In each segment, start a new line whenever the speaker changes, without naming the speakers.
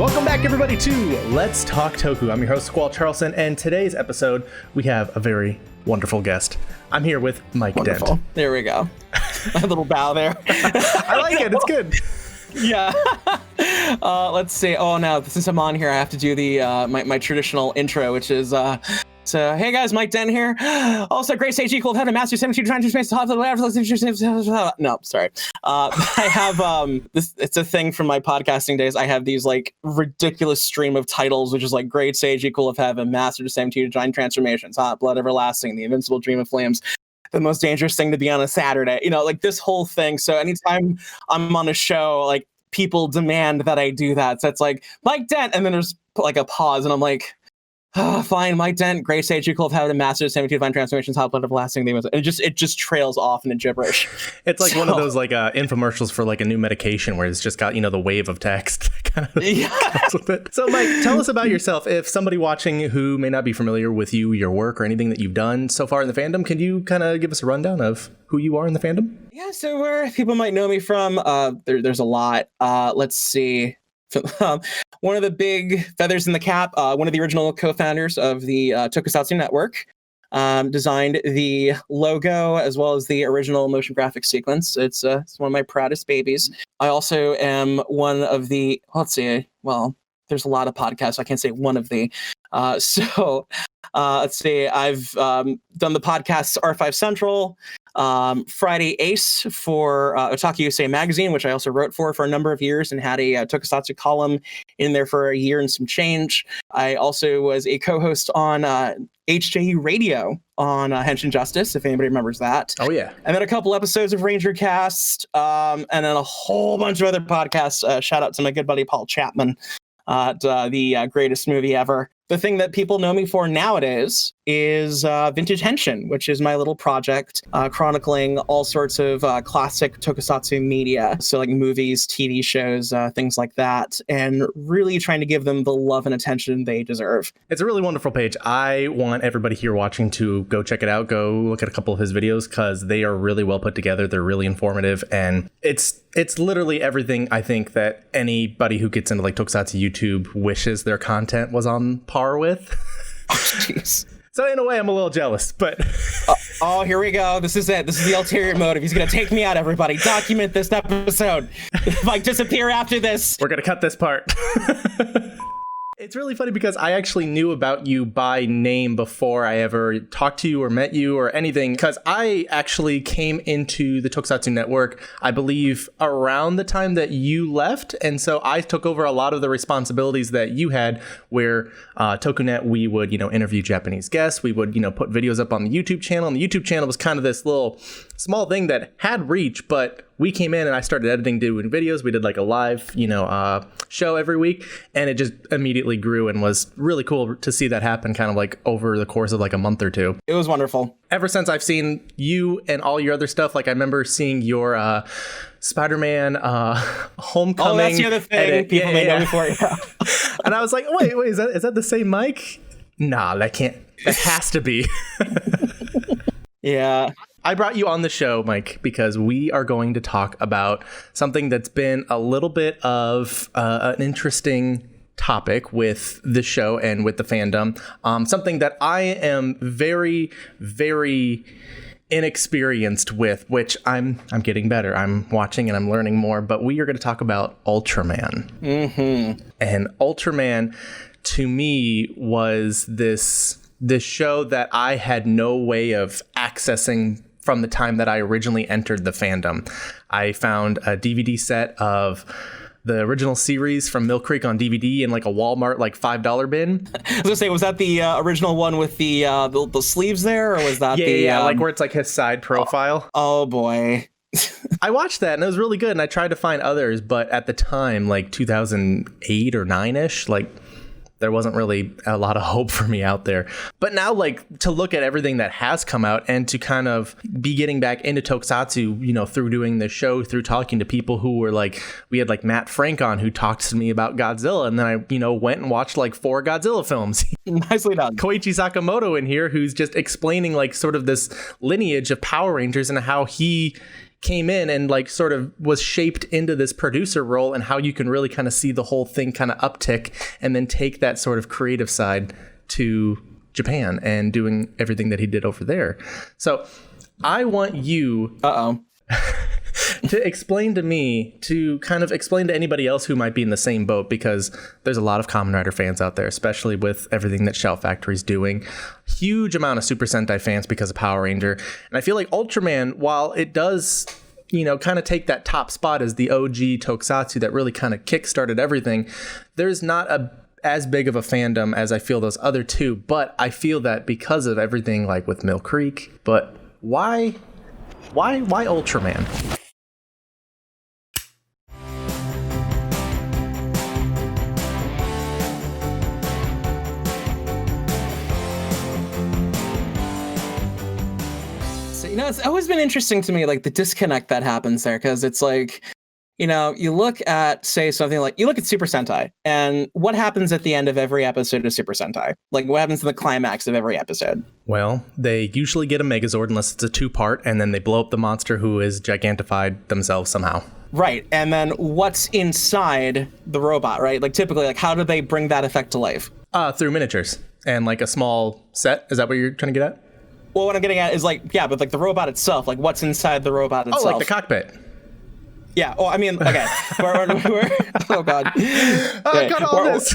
Welcome back, everybody, to Let's Talk Toku. I'm your host, Squall Charlson, and today's episode, we have a very wonderful guest. I'm here with Mike Dent.
There we go. A little bow there.
I like it. It's good.
Yeah. Let's see. Oh, now since I'm on here, I have to do the my traditional intro, which is so hey guys, Mike Dent here. Also, great stage equal head of master 72 trying to space the no, sorry. I have this. It's a thing from my podcasting days. I have these like ridiculous stream of titles, which is like great sage equal of heaven, master 72 giant transformations, hot blood everlasting, the invincible dream of flames, the most dangerous thing to be on a Saturday. You know, like this whole thing. So anytime I'm on a show, like people demand that I do that. So it's like Mike Dent, and then there's like a pause, and I'm like, oh, fine, Mike Dent, great sage equal of heaven, master 72 divine transformations, hot blood everlasting. And it just trails off into gibberish.
It's like one of those like infomercials for like a new medication where it's just got, you know, the wave of text kind of comes with it. So Mike, tell us about yourself. If somebody watching who may not be familiar with you, your work, or anything that you've done so far in the fandom, can you kind of give us a rundown of who you are in the fandom?
Yeah, so where people might know me from, there's a lot. Let's see. One of the big feathers in the cap, one of the original co-founders of the TokuSHOUTsu Network, designed the logo as well as the original motion graphic sequence. It's one of my proudest babies. I also am one of the, let's see, well, there's a lot of podcasts, so I can't say one of the. Let's see, I've done the podcasts R5 Central, Friday Ace for Otaku USA Magazine, which I also wrote for a number of years and had a tokusatsu column in there for a year and some change. I also was a co-host on HJU Radio on Henshin Justice, if anybody remembers that.
Oh, yeah.
And then a couple episodes of Ranger Cast, and then a whole bunch of other podcasts. Shout out to my good buddy Paul Chapman. The greatest movie ever. The thing that people know me for nowadays is Vintage Henshin, which is my little project chronicling all sorts of classic tokusatsu media. So like movies, TV shows, things like that, and really trying to give them the love and attention they deserve.
It's a really wonderful page. I want everybody here watching to go check it out. Go look at a couple of his videos because they are really well put together. They're really informative, and it's literally everything I think that anybody who gets into like tokusatsu YouTube wishes their content was on par with.
Oh, jeez.
So in a way, I'm a little jealous, but...
oh, here we go. This is it. This is the ulterior motive. He's going to take me out, everybody. Document this episode. If I disappear after this...
We're going to cut this part. It's really funny because I actually knew about you by name before I ever talked to you or met you or anything, because I actually came into the Tokusatsu Network, I believe, around the time that you left. And so I took over a lot of the responsibilities that you had, where TokuNet, we would, interview Japanese guests. We would, put videos up on the YouTube channel. And the YouTube channel was kind of this little small thing that had reach, but we came in and I started editing, doing videos. We did like a live, show every week, and it just immediately grew and was really cool to see that happen kind of like over the course of like a month or two.
It was wonderful.
Ever since I've seen you and all your other stuff, like I remember seeing your Spider-Man Homecoming.
Oh, that's the other thing
edit.
people may know before. Yeah.
And I was like, wait, is that the same Mike? Nah, that has to be.
Yeah.
I brought you on the show, Mike, because we are going to talk about something that's been a little bit of an interesting topic with the show and with the fandom. Something that I am very, very inexperienced with, which I'm getting better. I'm watching and I'm learning more, but we are going to talk about Ultraman.
Mm-hmm.
And Ultraman, to me, was this show that I had no way of accessing from the time that I originally entered the fandom. I found a DVD set of the original series from Mill Creek on DVD in like a Walmart like $5 bin.
I was gonna say, was that the original one with the sleeves there, or was that
like where it's like his side profile?
Oh boy.
I watched that and it was really good, and I tried to find others, but at the time, like 2008 or 9-ish, like there wasn't really a lot of hope for me out there. But now, like, to look at everything that has come out and to kind of be getting back into tokusatsu, through doing the show, through talking to people who were like, we had like Matt Frank on who talked to me about Godzilla. And then I, went and watched like 4 Godzilla films.
Nicely done.
Koichi Sakamoto in here, who's just explaining like sort of this lineage of Power Rangers and how he came in and like sort of was shaped into this producer role, and how you can really kind of see the whole thing kind of uptick and then take that sort of creative side to Japan and doing everything that he did over there. So I want you to explain to me, to kind of explain to anybody else who might be in the same boat, because there's a lot of Kamen Rider fans out there, especially with everything that Shout Factory's doing. Huge amount of Super Sentai fans because of Power Ranger. And I feel like Ultraman, while it does, you know, kind of take that top spot as the OG tokusatsu that really kind of kickstarted everything, there's not as big of a fandom as I feel those other two. But I feel that because of everything like with Mill Creek. But why Ultraman?
You know, it's always been interesting to me, like the disconnect that happens there, because it's like, you know, you look at, say, something like, you look at Super Sentai, and what happens at the end of every episode of Super Sentai? Like, what happens in the climax of every episode?
Well, they usually get a Megazord unless it's a 2-part, and then they blow up the monster who is gigantified themselves somehow.
Right, and then what's inside the robot, right? Like, typically, like, how do they bring that effect to life?
Through miniatures and like a small set. Is that what you're trying to get at?
Well, what I'm getting at is like, yeah, but like the robot itself, like what's inside the robot itself?
Oh, like the cockpit.
Yeah. Oh, I mean, okay. Oh God.
Cut all this.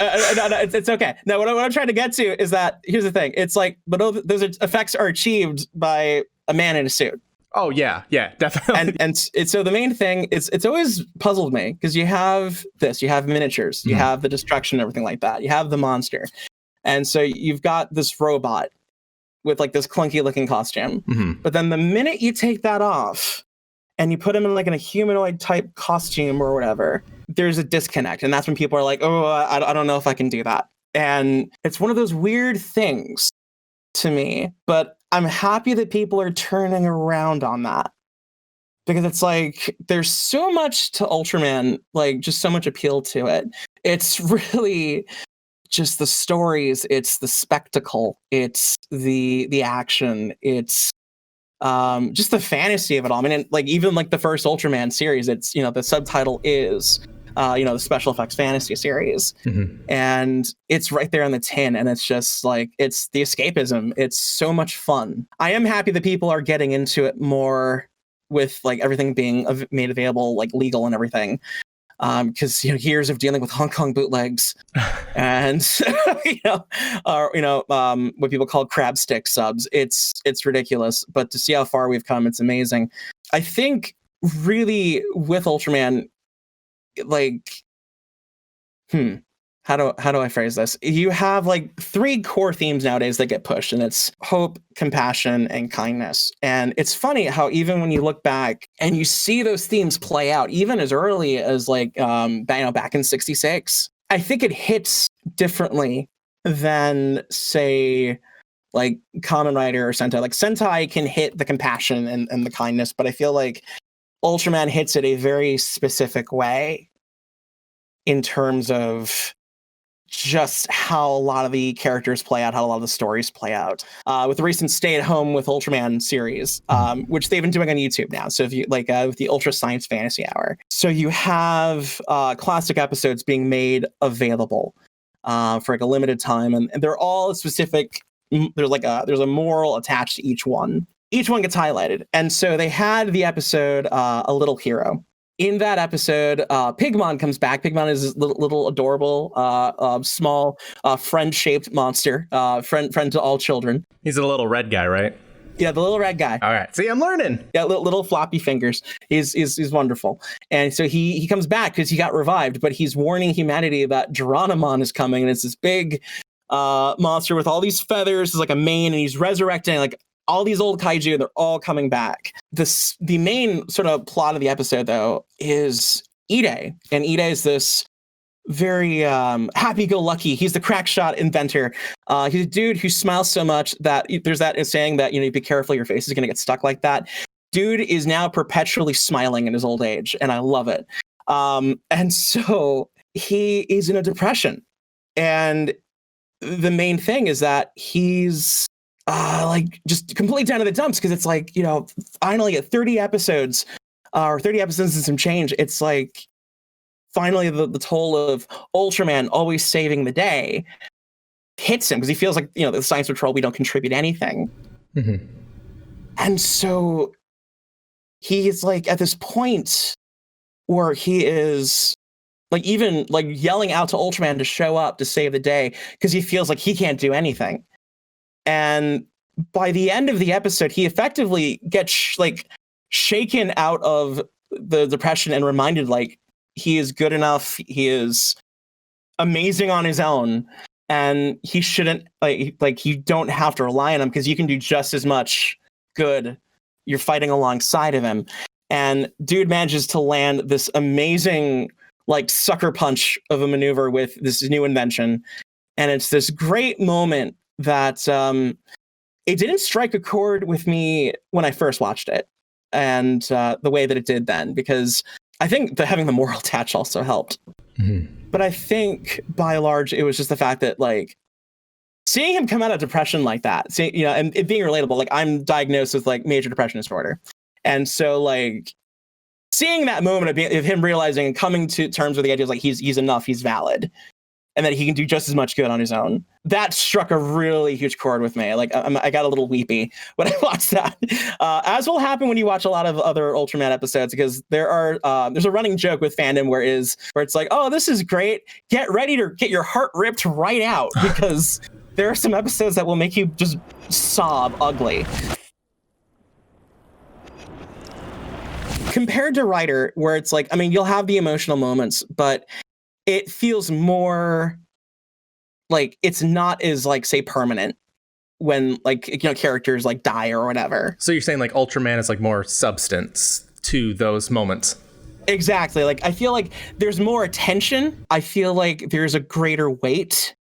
No, it's okay. No, what I'm trying to get to is that here's the thing. It's like, but those effects are achieved by a man in a suit.
Oh yeah, definitely.
And so the main thing is, it's always puzzled me, because you have miniatures, you have the destruction, everything like that. You have the monster, and so you've got this robot with like this clunky looking costume. But then the minute you take that off and you put him in like in a humanoid type costume or whatever, there's a disconnect. And that's when people are like, oh, I don't know if I can do that. And it's one of those weird things to me, but I'm happy that people are turning around on that, because it's like, there's so much to Ultraman, like just so much appeal to it. It's really just the stories, it's the spectacle, it's the action, it's just the fantasy of it all. I mean, like even like the first Ultraman series, it's, you know, the subtitle is the special effects fantasy series, and it's right there on the tin, and it's just like, it's the escapism. It's so much fun. I am happy that people are getting into it more, with like everything being made available, like legal and everything. Because years of dealing with Hong Kong bootlegs, and what people call crab stick subs, it's ridiculous. But to see how far we've come, it's amazing. I think really with Ultraman, like, how do I phrase this? You have like 3 core themes nowadays that get pushed, and it's hope, compassion, and kindness. And it's funny how even when you look back and you see those themes play out, even as early as like back in '66, I think it hits differently than, say, like Kamen Rider or Sentai. Like Sentai can hit the compassion and the kindness, but I feel like Ultraman hits it a very specific way in terms of just how a lot of the characters play out, how a lot of the stories play out. With the recent Stay at Home with Ultraman series, which they've been doing on YouTube now. So if you like with the Ultra Science Fantasy Hour, so you have classic episodes being made available for like a limited time, and they're all specific. There's a moral attached to each one. Each one gets highlighted, and so they had the episode A Little Hero. In that episode, Pigmon comes back. Pigmon is this little adorable, small, friend-shaped monster, friend to all children.
He's a little red guy, right?
Yeah, the little red guy.
All right. See, I'm learning.
Yeah, little floppy fingers. He's wonderful. And so he comes back because he got revived, but he's warning humanity that Geronimon is coming, and it's this big monster with all these feathers. It's like a mane, and he's resurrecting like all these old kaiju, and they're all coming back. The main sort of plot of the episode, though, is Eiji. And Eiji is this very happy-go-lucky. He's the crack shot inventor. He's a dude who smiles so much that there's that saying that, be careful, your face is going to get stuck like that. Dude is now perpetually smiling in his old age, and I love it. And so he is in a depression. And the main thing is that he's like just completely down to the dumps, because it's like, you know, finally at 30 episodes or 30 episodes and some change, it's like finally the toll of Ultraman always saving the day hits him, because he feels like, you know, the Science Patrol, we don't contribute anything.
Mm-hmm.
And so he's like at this point where he is like even like yelling out to Ultraman to show up to save the day, because he feels like he can't do anything. And by the end of the episode, he effectively gets shaken out of the depression and reminded like he is good enough, he is amazing on his own, and he shouldn't like you don't have to rely on him, because you can do just as much good. You're fighting alongside of him. And dude manages to land this amazing like sucker punch of a maneuver with this new invention. And it's this great moment that it didn't strike a chord with me when I first watched it, and the way that it did then, because I think having the moral attach also helped. Mm-hmm. But I think by and large, it was just the fact that like seeing him come out of depression like that, you know, and it being relatable. Like I'm diagnosed with like major depression disorder, and so like seeing that moment of him realizing and coming to terms with the idea of like he's enough, he's valid, and that he can do just as much good on his own. That struck a really huge chord with me. Like I got a little weepy when I watched that, as will happen when you watch a lot of other Ultraman episodes, because there's a running joke with fandom where it's like, oh, this is great. Get ready to get your heart ripped right out, because there are some episodes that will make you just sob ugly. Compared to Rider, where it's like, I mean, you'll have the emotional moments, but it feels more like it's not as like say permanent when like, you know, characters like die or whatever.
So you're saying like Ultraman is like more substance to those moments.
Exactly. Like I feel like there's more attention. I feel like there's a greater weight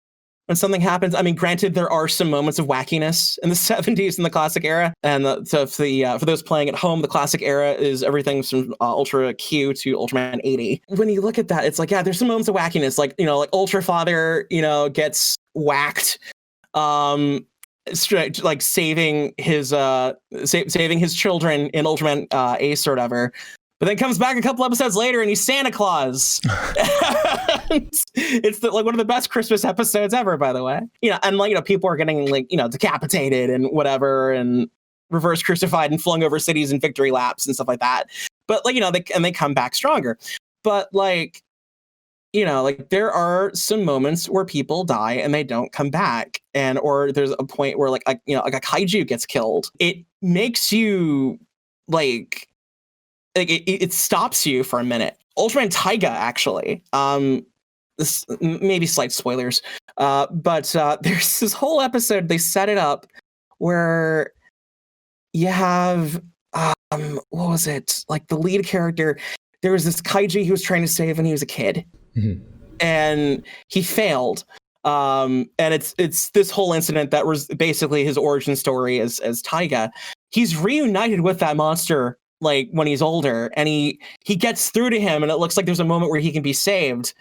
when something happens. I mean, granted, there are some moments of wackiness in the 70s in the classic era. And so for those playing at home, the classic era is everything from Ultra Q to Ultraman 80. When you look at that, it's like, yeah, there's some moments of wackiness. Like, you know, like Ultra Father, you know, gets whacked, like saving his children in Ultraman Ace or whatever. But then comes back a couple episodes later and he's Santa Claus. It's like one of the best Christmas episodes ever, by the way. You know, and like, you know, people are getting like, you know, decapitated and whatever, and reverse crucified and flung over cities in victory laps and stuff like that. But like, you know, they come back stronger. But like, you know, like there are some moments where people die and they don't come back, and or there's a point where like you know, like a kaiju gets killed. It makes you like it stops you for a minute. Ultraman Taiga, actually. This maybe slight spoilers, but there's this whole episode. They set it up where you have what was it? Like the lead character. There was this kaiju he was trying to save when he was a kid, mm-hmm. and he failed. And it's this whole incident that was basically his origin story as Taiga. He's reunited with that monster like when he's older, and he gets through to him, and it looks like there's a moment where he can be saved,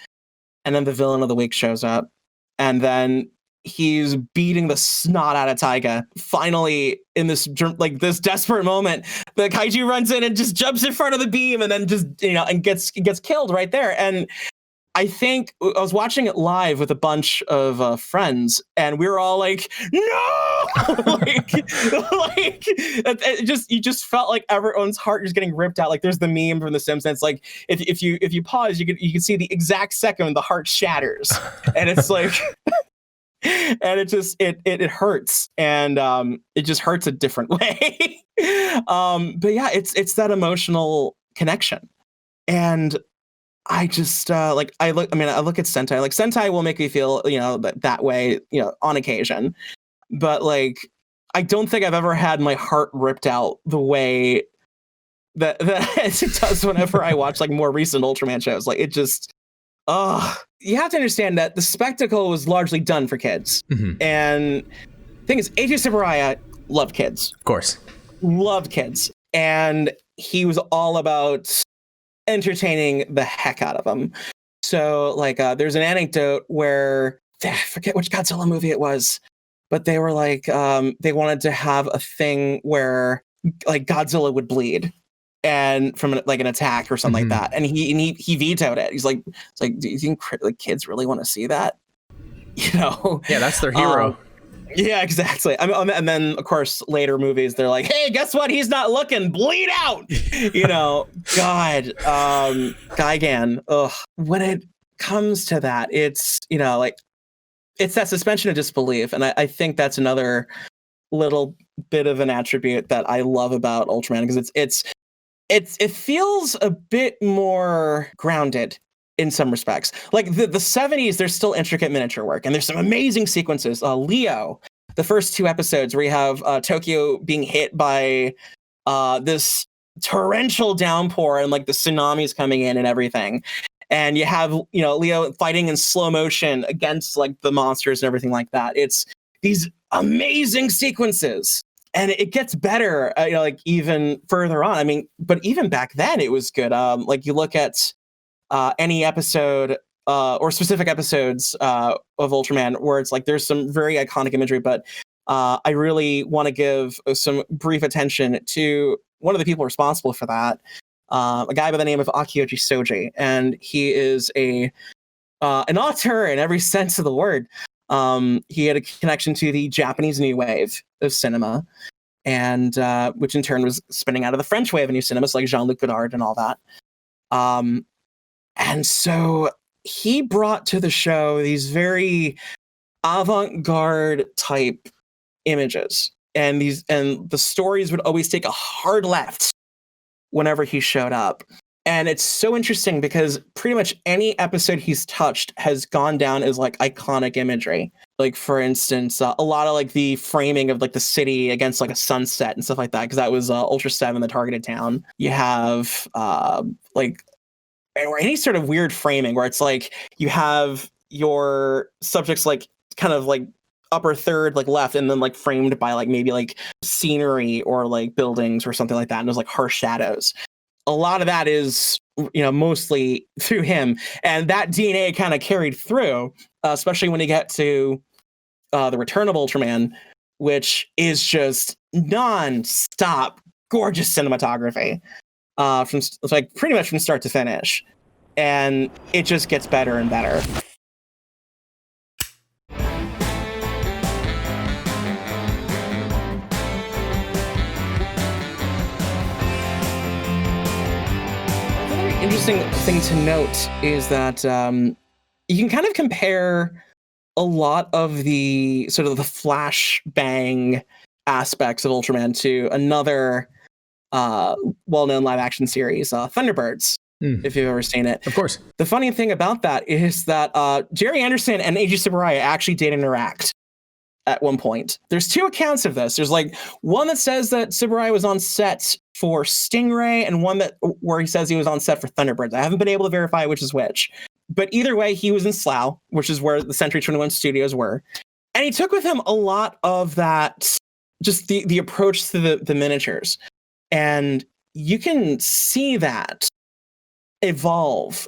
and then the villain of the week shows up, and then he's beating the snot out of Taiga. Finally, in this like this desperate moment, the kaiju runs in and just jumps in front of the beam, and then just, you know, and gets killed right there. And I think I was watching it live with a bunch of friends, and we were all like, "No!" like you just felt like everyone's heart is getting ripped out. Like there's the meme from The Simpsons. Like if you pause, you can see the exact second the heart shatters, and it's like, and it hurts, and it just hurts a different way. But yeah, it's that emotional connection, and I just I look at Sentai. Like Sentai will make me feel, you know, that way, you know, on occasion. But like, I don't think I've ever had my heart ripped out the way that it does whenever I watch like more recent Ultraman shows. Like it just, you have to understand that the spectacle was largely done for kids. Mm-hmm. And the thing is, Eiji Tsuburaya loved kids.
Of course.
Loved kids. And he was all about entertaining the heck out of them. So like there's an anecdote where I forget which Godzilla movie it was, but they were like, they wanted to have a thing where like Godzilla would bleed and from like an attack or something like that. And he vetoed it. He's like, it's like, do you think like kids really want to see that? You know?
Yeah, that's their hero.
Yeah, exactly. And then of course later movies, they're like, hey, guess what? He's not looking. Bleed out. You know, God, Gigan. Ugh. When it comes to that, it's, you know, like it's that suspension of disbelief, and I think that's another little bit of an attribute that I love about Ultraman, because it feels a bit more grounded in some respects. Like the 70s, there's still intricate miniature work, and there's some amazing sequences. Leo, the first 2 episodes where you have Tokyo being hit by this torrential downpour and like the tsunamis coming in and everything. And you have, you know, Leo fighting in slow motion against like the monsters and everything like that. It's these amazing sequences. And it gets better, you know, like even further on. I mean, but even back then it was good. Like you look at any episode or specific episodes of Ultraman where it's like there's some very iconic imagery, but I really want to give some brief attention to one of the people responsible for that, a guy by the name of Akiyoji Soji, and he is an auteur in every sense of the word. He had a connection to the Japanese new wave of cinema, and which in turn was spinning out of the French wave of new cinemas like Jean-Luc Godard and all that. And so he brought to the show these very avant-garde type images, and the stories would always take a hard left whenever he showed up. And it's so interesting because pretty much any episode he's touched has gone down as like iconic imagery. Like, for instance, a lot of like the framing of like the city against like a sunset and stuff like that, because that was Ultra 7, the targeted town. You have like, or any sort of weird framing where it's like you have your subjects like kind of like upper third like left, and then like framed by like maybe like scenery or like buildings or something like that, and there's like harsh shadows. A lot of that is, you know, mostly through him, and that DNA kind of carried through, especially when you get to the Return of Ultraman, which is just non-stop gorgeous cinematography from like pretty much from start to finish, and it just gets better and better. Interesting thing to note is that you can kind of compare a lot of the sort of the flashbang aspects of Ultraman to another well-known live-action series, Thunderbirds, if you've ever seen it.
Of course.
The funny thing about that is that Jerry Anderson and Eiji Tsuburaya actually did interact at one point. There's 2 accounts of this. There's like one that says that Tsuburaya was on set for Stingray, and one where he says he was on set for Thunderbirds. I haven't been able to verify which is which, but either way, he was in Slough, which is where the Century 21 studios were, and he took with him a lot of that, just the approach to the miniatures, and you can see that evolve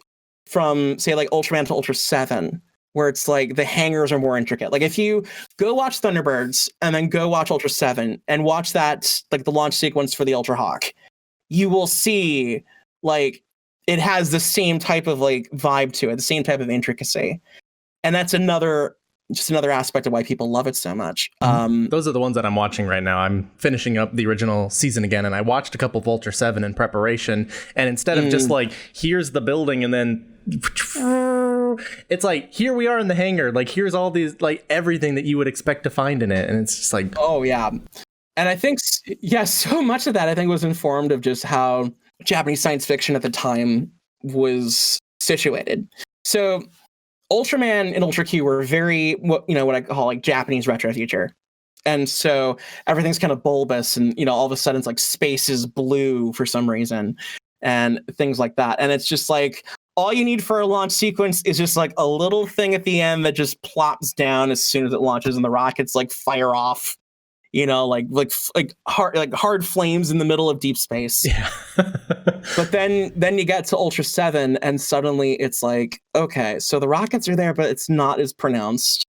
from, say, like Ultraman to Ultra 7, where it's like the hangars are more intricate. Like if you go watch Thunderbirds and then go watch Ultra 7 and watch that, like the launch sequence for the Ultra Hawk, you will see like it has the same type of like vibe to it, the same type of intricacy. And that's another aspect of why people love it so much.
Those are the ones that I'm watching right now. I'm finishing up the original season again, and I watched a couple of Ultra 7 in preparation. And instead of just like, here's the building and then it's like, here we are in the hangar, like here's all these, like everything that you would expect to find in it, and it's just like,
oh yeah. And I think so much of that I think was informed of just how Japanese science fiction at the time was situated. So Ultraman and Ultra Q were very, what I call like Japanese retro future. And so everything's kind of bulbous, and all of a sudden it's like space is blue for some reason and things like that. And it's just like, all you need for a launch sequence is just like a little thing at the end that just plops down as soon as it launches, and the rockets like fire off, like hard flames in the middle of deep space.
Yeah.
But then you get to Ultra 7, and suddenly it's like, okay, so the rockets are there, but it's not as pronounced.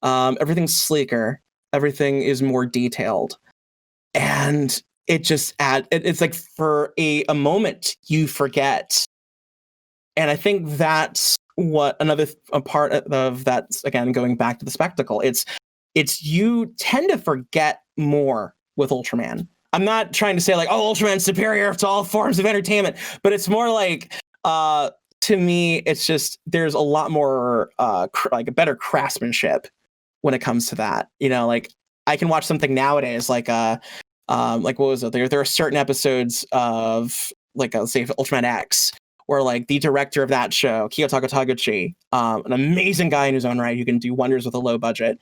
Everything's sleeker. Everything is more detailed. And it just it's like for a moment you forget. And I think that's what a part of that, again, going back to the spectacle. It's you tend to forget more with Ultraman. I'm not trying to say like, oh, Ultraman's superior to all forms of entertainment, but it's more like, to me, it's just there's a lot more like a better craftsmanship when it comes to that. You know, like I can watch something nowadays, like what was it? There are certain episodes of like let's say Ultraman X, where like the director of that show, Kiyotaka Taguchi, an amazing guy in his own right who can do wonders with a low budget.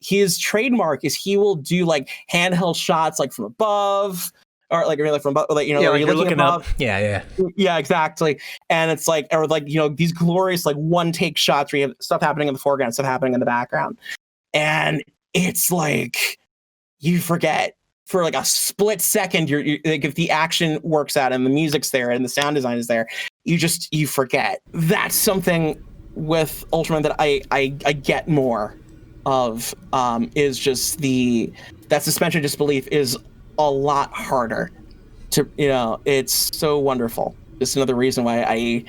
His trademark is he will do like handheld shots like from above, or like really from above, like, you know,
yeah, like you're looking
above.
up. Yeah,
exactly. And it's like, or like, you know, these glorious like one take shots where you have stuff happening in the foreground, stuff happening in the background, and it's like you forget for like a split second. You're like, if the action works out and the music's there and the sound design is there, you forget. That's something with Ultraman that I get more of, is just that suspension of disbelief is a lot harder to, you know, it's so wonderful. Just another reason why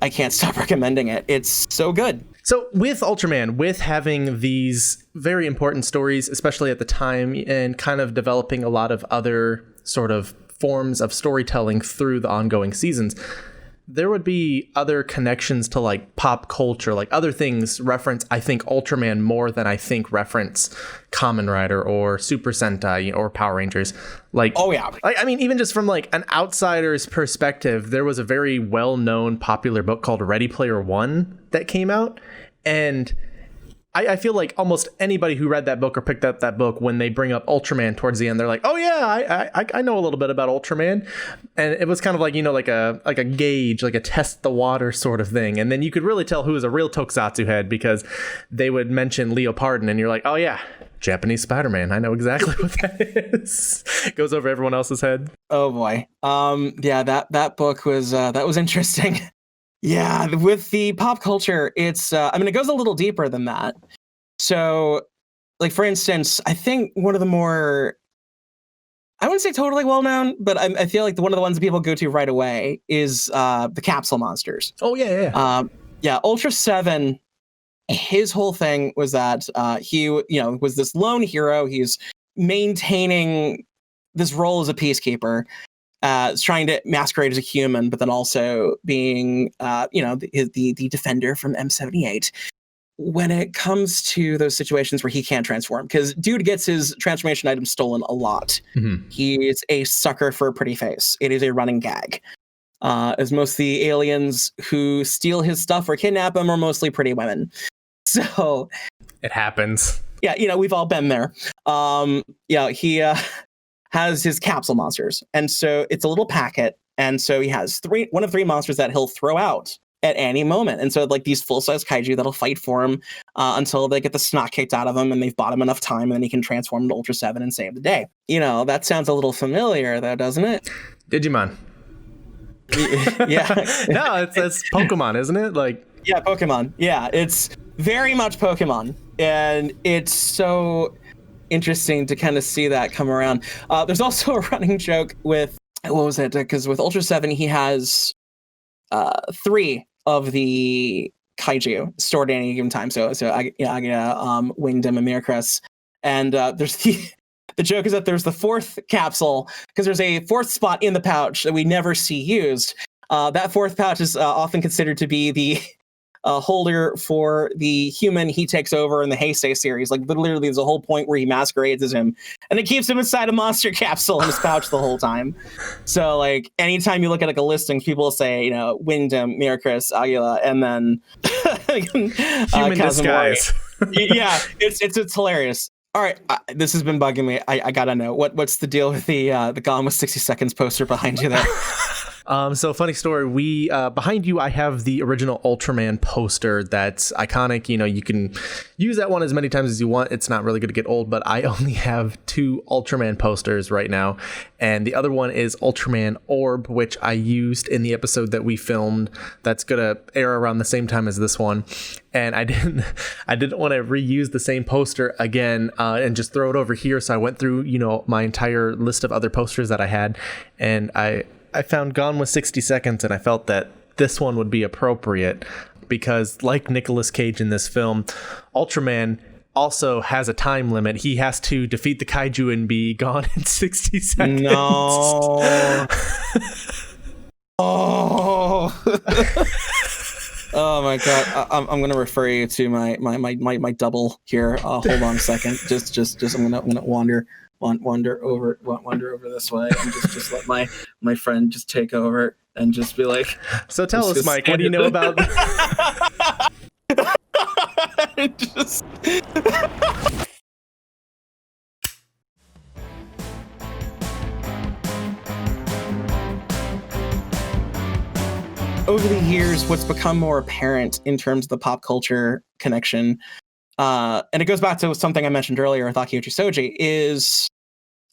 I can't stop recommending it. It's so good.
So with Ultraman, with having these very important stories, especially at the time, and kind of developing a lot of other sort of forms of storytelling through the ongoing seasons, there would be other connections to like pop culture, like other things reference, I think, Ultraman more than I think reference Kamen Rider or Super Sentai or Power Rangers. Like,
oh yeah.
I mean, even just from like an outsider's perspective, there was a very well-known popular book called Ready Player One that came out. And I feel like almost anybody who read that book or picked up that book, when they bring up Ultraman towards the end, they're like, oh yeah, I know a little bit about Ultraman. And it was kind of like, you know, like a gauge, like a test the water sort of thing. And then you could really tell who was a real tokusatsu head because they would mention Leopardon and you're like, oh yeah, Japanese Spider-Man. I know exactly what that is. Goes over everyone else's head.
Oh boy. Yeah, that book was that was interesting. Yeah, with the pop culture, it's I mean, it goes a little deeper than that. So, like, for instance, I think one of the more, I wouldn't say totally well-known, but I feel like one of the ones that people go to right away is the Capsule Monsters.
Oh, yeah.
Yeah, Ultra 7, his whole thing was that he, you know, was this lone hero. He's maintaining this role as a peacekeeper, trying to masquerade as a human, but then also being, you know, the defender from M78. When it comes to those situations where he can't transform, because dude gets his transformation items stolen a lot. Mm-hmm. He's a sucker for a pretty face. It is a running gag. As most of the aliens who steal his stuff or kidnap him are mostly pretty women. So
it happens.
Yeah, you know, we've all been there. Yeah, he has his capsule monsters. And so it's a little packet. And so he has one of three monsters that he'll throw out at any moment. And so like these full-size kaiju that'll fight for him until they get the snot kicked out of him and they've bought him enough time, and then he can transform into Ultra 7 and save the day. You know, that sounds a little familiar though, doesn't it?
Digimon.
Yeah.
No, it's Pokemon, isn't it? Like,
yeah, Pokemon. Yeah, it's very much Pokemon. And it's so interesting to kind of see that come around. There's also a running joke with, what was it? Because with Ultra 7, he has 3 of the kaiju stored at any given time. So Agita, Wingdom, and Miracrus. And there's the joke is that there's the 4th capsule, because there's a 4th spot in the pouch that we never see used. That 4th pouch is often considered to be the holder for the human he takes over in the Heisei series. Like, literally, there's a whole point where he masquerades as him, and it keeps him inside a monster capsule in his pouch the whole time. So, like, anytime you look at like a listing, people will say, you know, Wingdom, Miracrus, Aguila, and then
human disguise.
Yeah, it's hilarious. All right, this has been bugging me. I gotta know what's the deal with the Gone with 60 Seconds poster behind you there.
So funny story. We behind you, I have the original Ultraman poster that's iconic. You know, you can use that one as many times as you want. It's not really going to get old, but I only have 2 Ultraman posters right now. And the other one is Ultraman Orb, which I used in the episode that we filmed. That's going to air around the same time as this one. And I didn't want to reuse the same poster again and just throw it over here. So I went through, you know, my entire list of other posters that I had, and I found Gone with 60 Seconds, and I felt that this one would be appropriate because, like Nicolas Cage in this film, Ultraman also has a time limit. He has to defeat the kaiju and be gone in 60 seconds.
No. Oh. Oh my god! I'm gonna refer you to my double here. Hold on a second. Just I'm gonna wander over this way and just let my friend just take over and just be like.
So tell us, Mike, what do you know about?
Just. Over the years, what's become more apparent in terms of the pop culture connection, and it goes back to something I mentioned earlier with Akiuchi Soji, is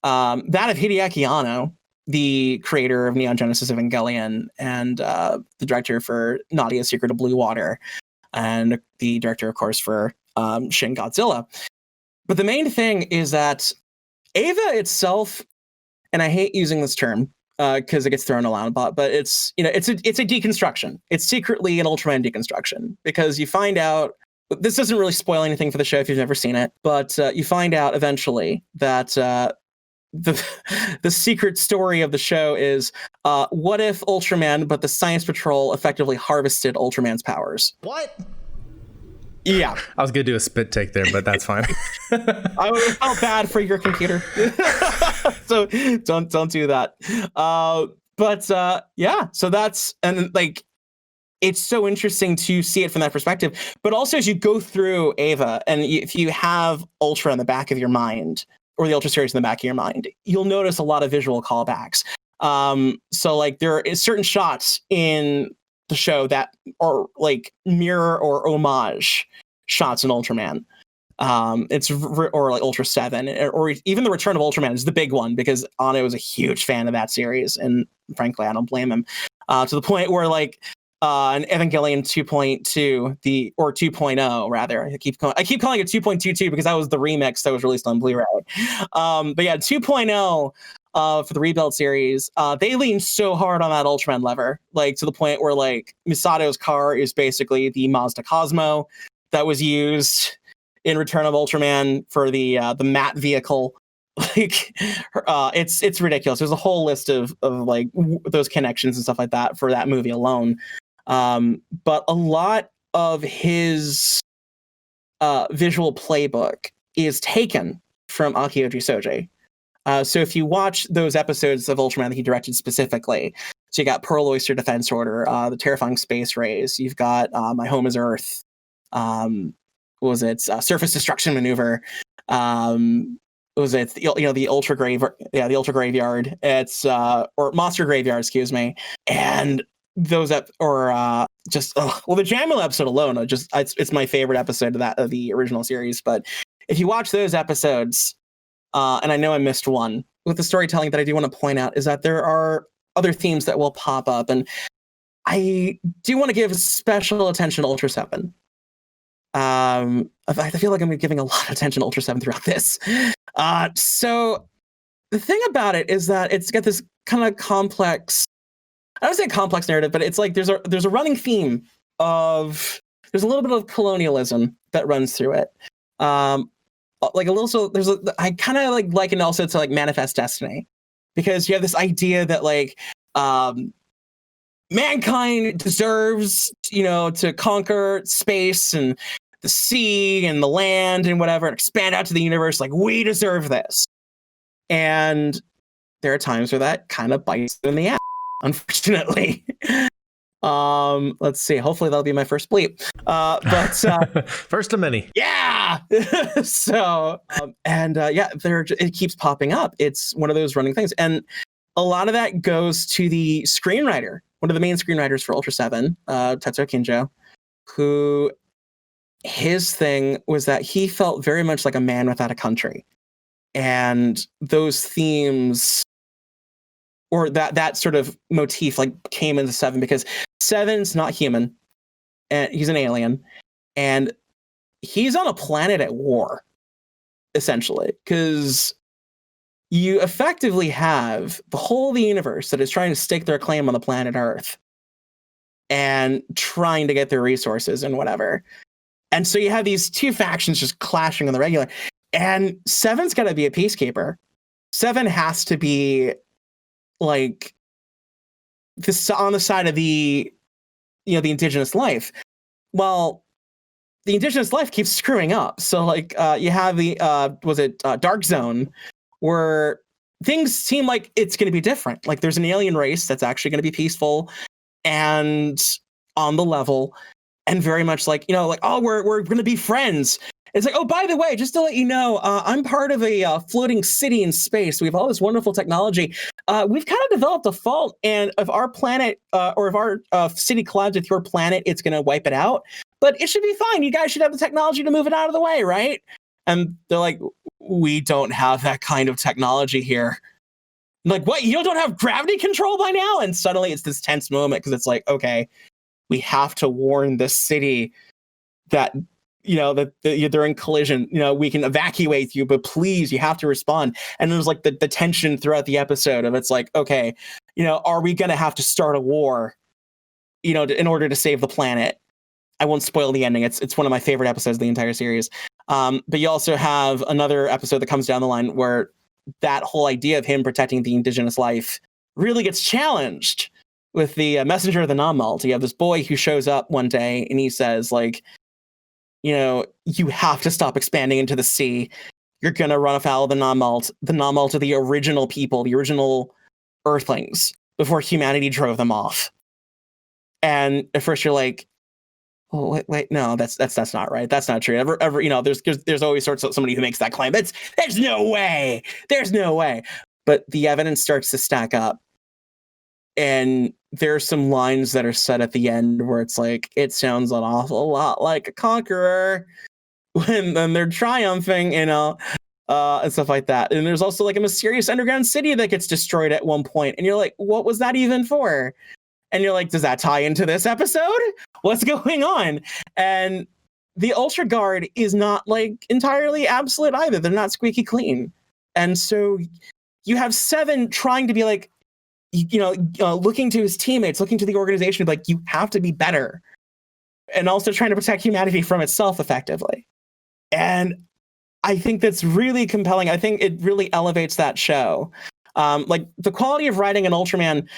that of Hideaki Anno, the creator of Neon Genesis Evangelion and the director for Nadia's Secret of Blue Water, and the director, of course, for Shin Godzilla. But the main thing is that Eva itself, and I hate using this term, because it gets thrown around a lot, but it's a deconstruction. It's secretly an Ultraman deconstruction, because you find out, this doesn't really spoil anything for the show if you've never seen it, but you find out eventually that the secret story of the show is what if Ultraman, but the Science Patrol effectively harvested Ultraman's powers?
What?
Yeah.
I was going to do a spit take there, but that's fine.
I would have felt bad for your computer. So don't do that. Yeah, so that's, and like, it's so interesting to see it from that perspective. But also as you go through Eva, and if you have Ultra in the back of your mind, or the Ultra series in the back of your mind, you'll notice a lot of visual callbacks. So like there is certain shots in the show that are like mirror or homage shots in Ultraman. Or like Ultra 7, or even the Return of Ultraman is the big one, because Anno was a huge fan of that series, and frankly I don't blame him, to the point where like an Evangelion 2.2 or 2.0 rather, I keep calling it 2.22 because that was the remix that was released on Blu-ray, but yeah, 2.0 for the Rebuild series, they lean so hard on that Ultraman lever, like to the point where like Misato's car is basically the Mazda Cosmo that was used in Return of Ultraman for the matte vehicle. Like, it's ridiculous. There's a whole list of like those connections and stuff like that for that movie alone. But a lot of his visual playbook is taken from Akiuchi Soji. So if you watch those episodes of Ultraman that he directed specifically, so you got Pearl Oyster Defense Order, the Terrifying Space Rays, you've got My Home is Earth, Surface Destruction Maneuver, the Ultra Graveyard, it's or Monster Graveyard, excuse me, and those the Jamila episode alone, it's my favorite episode of the original series. But if you watch those episodes, and I know I missed one with the storytelling that I do want to point out is that there are other themes that will pop up, and I do want to give special attention to Ultra 7. I feel like I'm giving a lot of attention to Ultra 7 throughout this. So the thing about it is that it's got this kind of complex, I don't say complex narrative, but it's like there's a running theme of, there's a little bit of colonialism that runs through it. Like a little, so I kind of like liken also to like Manifest Destiny, because you have this idea that like mankind deserves, to conquer space and the sea and the land and whatever, and expand out to the universe. Like, we deserve this. And there are times where that kind of bites in the ass, unfortunately. Let's see. Hopefully that'll be my first bleep. But
first of many.
Yeah. So it keeps popping up. It's one of those running things. And a lot of that goes to the screenwriter, one of the main screenwriters for Ultra 7, Tetsuo Kinjo, who his thing was that he felt very much like a man without a country. And those themes, or that sort of motif, like came into 7 because 7's not human, and he's an alien, and he's on a planet at war, essentially, because you effectively have the whole of the universe that is trying to stake their claim on the planet Earth and trying to get their resources and whatever. And so you have these two factions just clashing on the regular. And 7's got to be a peacekeeper. 7 has to be like this on the side of the, the indigenous life. Well, the indigenous life keeps screwing up. So like you have the Dark Zone, where things seem like it's going to be different. Like there's an alien race that's actually going to be peaceful and on the level, and very much like, oh, we're going to be friends. It's like, oh, by the way, just to let you know, I'm part of a floating city in space. We have all this wonderful technology. We've kind of developed a fault, and if our planet or if our city collides with your planet, it's going to wipe it out. But it should be fine. You guys should have the technology to move it out of the way, right? And they're like, we don't have that kind of technology here. I'm like, what? You don't have gravity control by now? And suddenly it's this tense moment because it's like, okay, we have to warn this city that that they're in collision. We can evacuate you, but please, you have to respond. And there's like the tension throughout the episode of it's like, okay, are we going to have to start a war, in order to save the planet? I won't spoil the ending. It's one of my favorite episodes of the entire series. But you also have another episode that comes down the line where that whole idea of him protecting the indigenous life really gets challenged with the messenger of the non-malt. You have this boy who shows up one day and he says, like, you have to stop expanding into the sea. You're going to run afoul of the non-malt. The non-malt are the original people, the original Earthlings, before humanity drove them off. And at first you're like, oh, wait, no, that's not right. That's not true. There's always somebody who makes that claim. There's no way. There's no way. But the evidence starts to stack up. And there's some lines that are said at the end where it's like, it sounds an awful lot like a conqueror when they're triumphing, and stuff like that. And there's also like a mysterious underground city that gets destroyed at one point. And you're like, what was that even for? And you're like, does that tie into this episode? What's going on? And the Ultra Guard is not like entirely absolute either. They're not squeaky clean. And so you have 7 trying to be like, looking to his teammates, looking to the organization, like, you have to be better. And also trying to protect humanity from itself effectively. And I think that's really compelling. I think it really elevates that show. Like the quality of writing in Ultraman,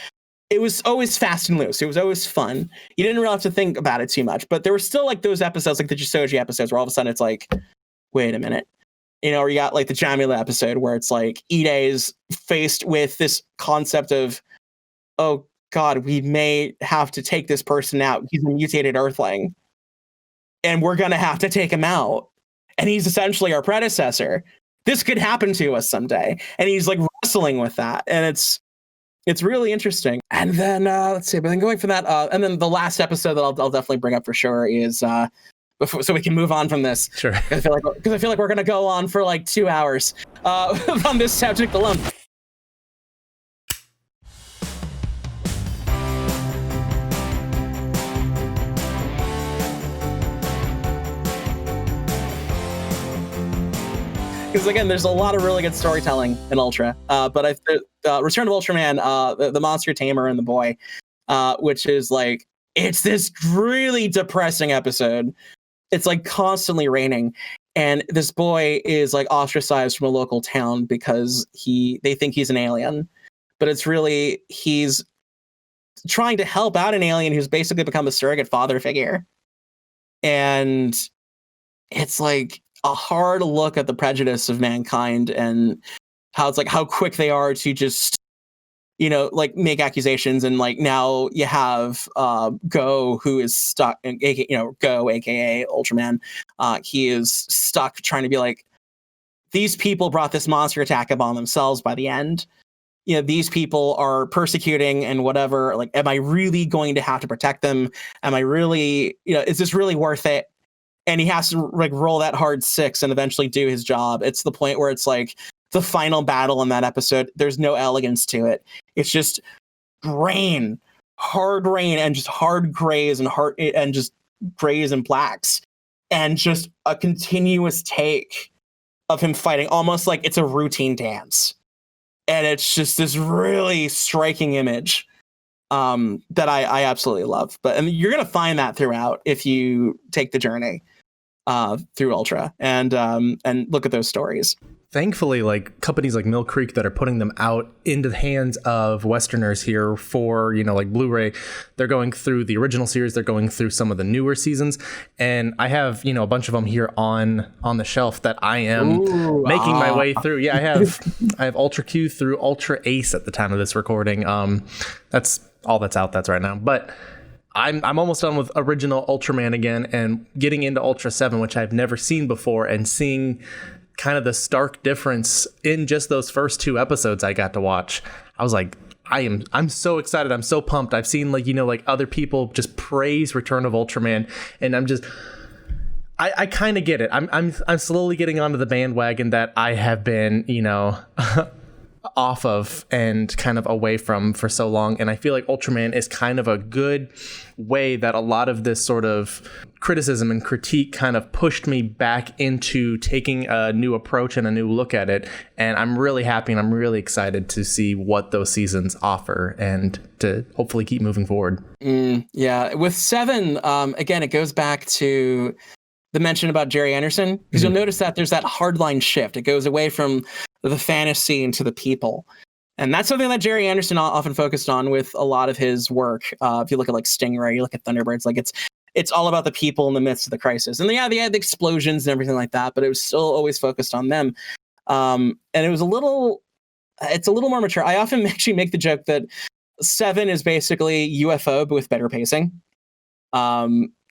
it was always fast and loose. It was always fun. You didn't really have to think about it too much, but there were still like those episodes, like the Jisoji episodes, where all of a sudden it's like, wait a minute. Or you got like the Jamila episode where it's like Ide is faced with this concept of, oh God, we may have to take this person out. He's a mutated Earthling, and we're going to have to take him out. And he's essentially our predecessor. This could happen to us someday. And he's like wrestling with that. And it's really interesting. And then let's see, but then going from that, and then the last episode that I'll definitely bring up for sure is so we can move on from this.
Sure.
I feel like we're gonna go on for like 2 hours on this subject alone. Because again, there's a lot of really good storytelling in Ultra, but Return of Ultraman, the monster tamer and the boy, which is like, it's this really depressing episode. It's like constantly raining, and this boy is like ostracized from a local town because they think he's an alien, but it's really he's trying to help out an alien who's basically become a surrogate father figure. And it's like a hard look at the prejudice of mankind and how it's like how quick they are to just, like make accusations. And like now you have Go, who is stuck, Go, aka Ultraman. He is stuck trying to be like, these people brought this monster attack upon themselves by the end. these people are persecuting and whatever. Like, am I really going to have to protect them? Am I really, is this really worth it? And he has to like roll that hard 6 and eventually do his job. It's the point where it's like the final battle in that episode. There's no elegance to it. It's just hard rain, and just hard grays and just grays and blacks, and just a continuous take of him fighting, almost like it's a routine dance. And it's just this really striking image that I absolutely love. But you're going to find that throughout if you take the journey through Ultra and look at those stories.
Thankfully, like companies like Mill Creek that are putting them out into the hands of Westerners here for, like Blu-ray, they're going through the original series. They're going through some of the newer seasons. And I have, a bunch of them here on the shelf that I am making my way through. Yeah, I have Ultra Q through Ultra Ace at the time of this recording. That's all that's out. That's right now. But I'm almost done with original Ultraman again and getting into Ultra 7, which I've never seen before, and seeing kind of the stark difference in just those first 2 episodes I got to watch. I was like, I'm so excited. I'm so pumped. I've seen like other people just praise Return of Ultraman, and I'm just, I kind of get it. I'm slowly getting onto the bandwagon that I have been, off of and kind of away from for so long. And I feel like Ultraman is kind of a good way that a lot of this sort of criticism and critique kind of pushed me back into taking a new approach and a new look at it. And I'm really happy and I'm really excited to see what those seasons offer and to hopefully keep moving forward.
Yeah. With 7, again, it goes back to the mention about Jerry Anderson, because you'll notice that there's that hardline shift. It goes away from the fantasy into the people. And that's something that Jerry Anderson often focused on with a lot of his work. If you look at like Stingray, you look at Thunderbirds, like it's all about the people in the midst of the crisis. And they had the explosions and everything like that, but it was still always focused on them. And it's a little more mature. I often actually make the joke that 7 is basically UFO, but with better pacing.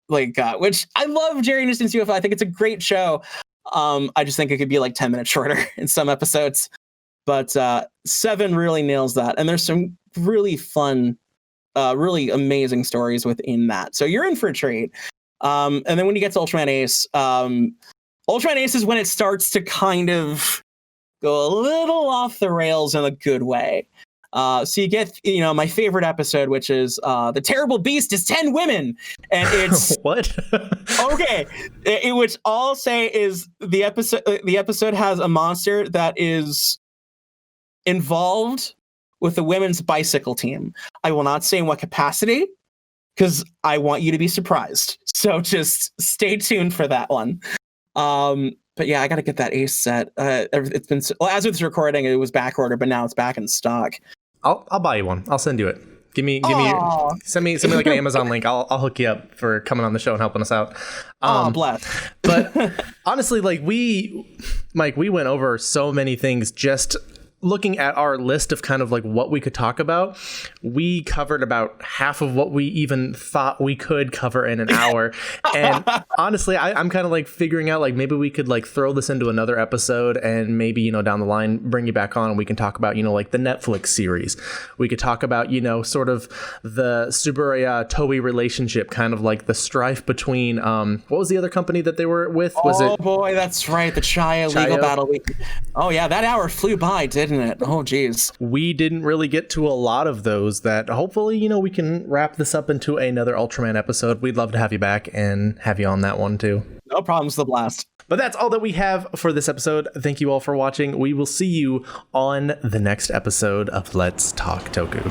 Which I love Jerry Anderson's UFO. I think it's a great show. I just think it could be like 10 minutes shorter in some episodes. But 7 really nails that. And there's some really fun, really amazing stories within that. So you're in for a treat. And then when you get to Ultraman Ace, Ultraman Ace is when it starts to kind of go a little off the rails in a good way. So you get, my favorite episode, which is the terrible beast is 10 women, and it's
what?
Okay, which I'll say is the episode has a monster that is involved with the women's bicycle team. I will not say in what capacity, because I want you to be surprised. So just stay tuned for that one. But yeah, I got to get that Ace set. It's been as with this recording, it was back ordered, but now it's back in stock.
I'll buy you one. I'll send you it. Send me like an Amazon link. I'll hook you up for coming on the show and helping us out.
Bless.
But honestly, like Mike, we went over so many things just looking at our list of kind of like what we could talk about. We covered about half of what we even thought we could cover in an hour. And honestly, I'm kind of like figuring out like maybe we could like throw this into another episode and maybe, down the line, bring you back on and we can talk about, like the Netflix series. We could talk about, sort of the Tsuburaya Toei relationship, kind of like the strife between, what was the other company that they were with?
Boy, that's right. The Chaya legal battle. Oh yeah, that hour flew by, didn't it? Oh geez,
we didn't really get to a lot of those that hopefully we can wrap this up into another Ultraman episode. We'd love to have you back and have you on that one too.
No problems, the blast.
But that's all that we have for this episode. Thank you all for watching. We will see you on the next episode of Let's Talk Toku.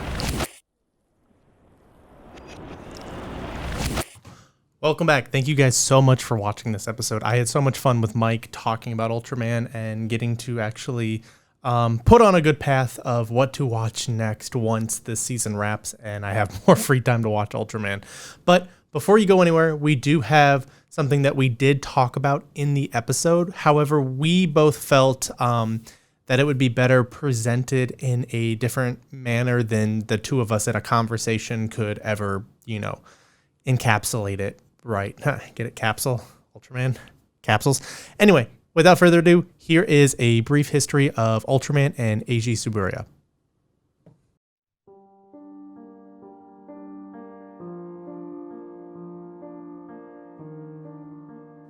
Welcome back. Thank you guys so much for watching this episode. I had so much fun with Mike talking about Ultraman and getting to actually put on a good path of what to watch next once this season wraps and I have more free time to watch Ultraman. But before you go anywhere, we do have something that we did talk about in the episode. However, we both felt that it would be better presented in a different manner than the two of us in a conversation could ever, encapsulate it. Right. Get it? Capsule? Ultraman? Capsules? Anyway, without further ado, here is a brief history of Ultraman and Eiji Tsuburaya.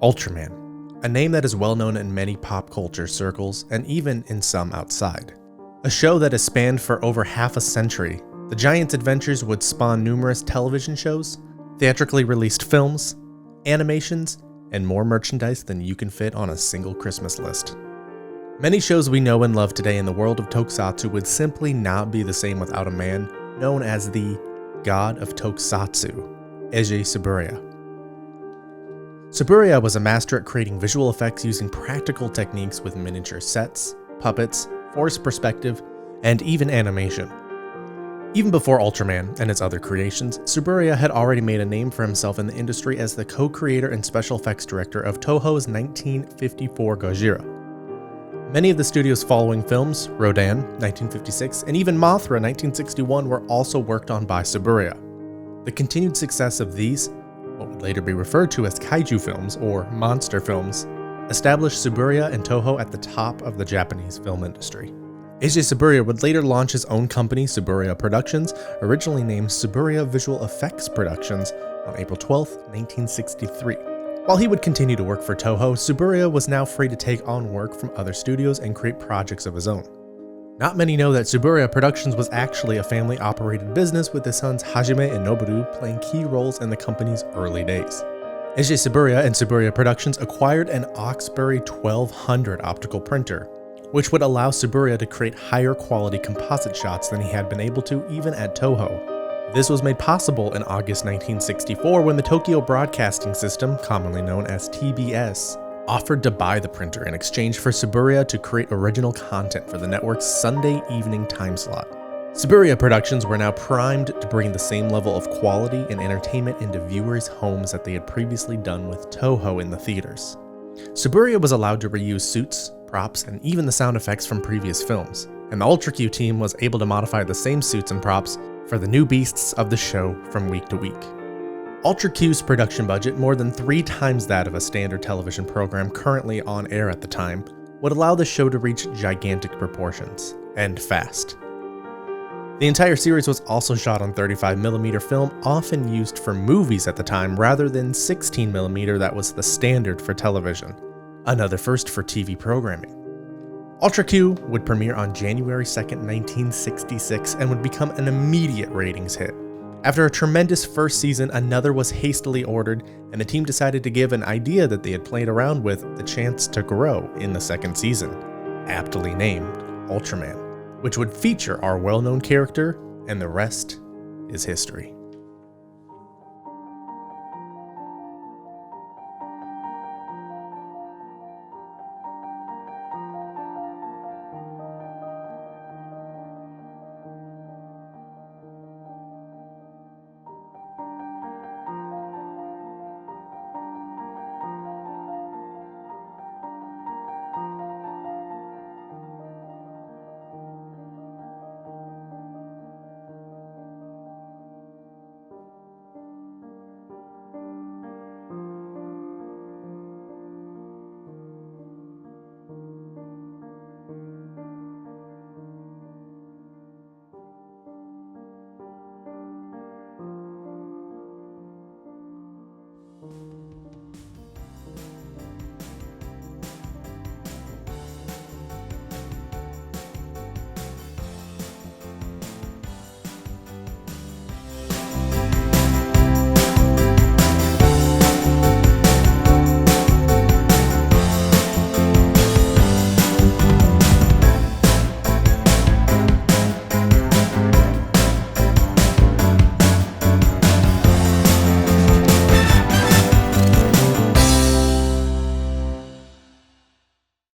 Ultraman, a name that is well known in many pop culture circles and even in some outside. A show that has spanned for over half a century, the giant's adventures would spawn numerous television shows, theatrically released films, animations, and more merchandise than you can fit on a single Christmas list. Many shows we know and love today in the world of tokusatsu would simply not be the same without a man known as the God of Tokusatsu, Eiji Tsuburaya. Tsuburaya was a master at creating visual effects using practical techniques with miniature sets, puppets, forced perspective, and even animation. Even before Ultraman and its other creations, Tsuburaya had already made a name for himself in the industry as the co-creator and special effects director of Toho's 1954 Gojira. Many of the studio's following films, Rodan, 1956, and even Mothra, 1961, were also worked on by Tsuburaya. The continued success of these, what would later be referred to as kaiju films or monster films, established Tsuburaya and Toho at the top of the Japanese film industry. Eiji Tsuburaya would later launch his own company, Tsuburaya Productions, originally named Tsuburaya Visual Effects Productions, on April 12, 1963. While he would continue to work for Toho, Tsuburaya was now free to take on work from other studios and create projects of his own. Not many know that Tsuburaya Productions was actually a family-operated business with his sons Hajime and Noboru playing key roles in the company's early days. Eiji Tsuburaya and Tsuburaya Productions acquired an Oxbury 1200 optical printer, which would allow Tsuburaya to create higher quality composite shots than he had been able to even at Toho. This was made possible in August 1964 when the Tokyo Broadcasting System, commonly known as TBS, offered to buy the printer in exchange for Tsuburaya to create original content for the network's Sunday evening time slot. Tsuburaya Productions were now primed to bring the same level of quality and entertainment into viewers' homes that they had previously done with Toho in the theaters. Tsuburaya was allowed to reuse suits, props, and even the sound effects from previous films, and the Ultra Q team was able to modify the same suits and props for the new beasts of the show from week to week. Ultra Q's production budget, more than 3 times that of a standard television program currently on air at the time, would allow the show to reach gigantic proportions, and fast. The entire series was also shot on 35mm film, often used for movies at the time rather than 16mm that was the standard for television, another first for TV programming. Ultra Q would premiere on January 2, 1966 and would become an immediate ratings hit. After a tremendous first season, another was hastily ordered, and the team decided to give an idea that they had played around with the chance to grow in the second season, aptly named Ultraman, which would feature our well-known character, and the rest is history.